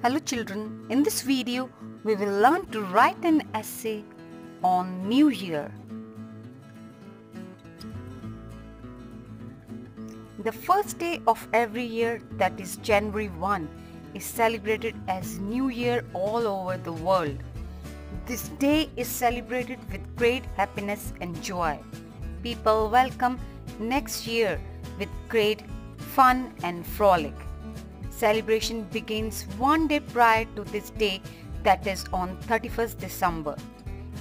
Hello children, in this video we will learn to write an essay on New Year. The first day of every year, that is January 1, is celebrated as New Year all over the world. This day is celebrated with great happiness and joy. People welcome next year with great fun and frolic. Celebration begins one day prior to this day, that is on 31st December.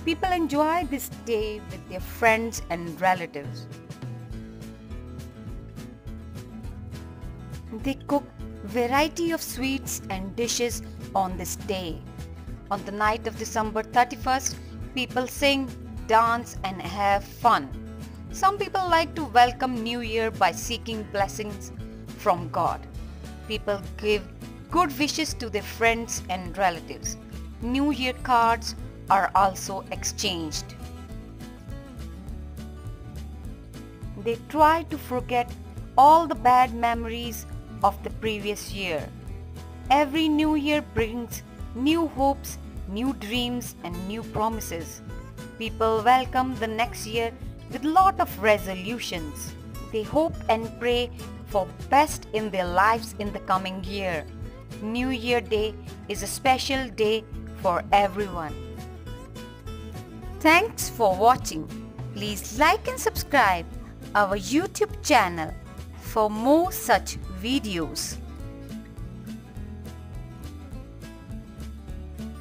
People enjoy this day with their friends and relatives. They cook variety of sweets and dishes on this day. On the night of December 31st, people sing, dance and have fun. Some people like to welcome New Year by seeking blessings from God. People give good wishes to their friends and relatives. New Year cards are also exchanged. They try to forget all the bad memories of the previous year. Every new year brings new hopes, new dreams and new promises. People welcome the next year with lot of resolutions. They hope and pray for best in their lives in the coming year. New Year Day is a special day for everyone. Thanks for watching. Please like and subscribe our YouTube channel for more such videos.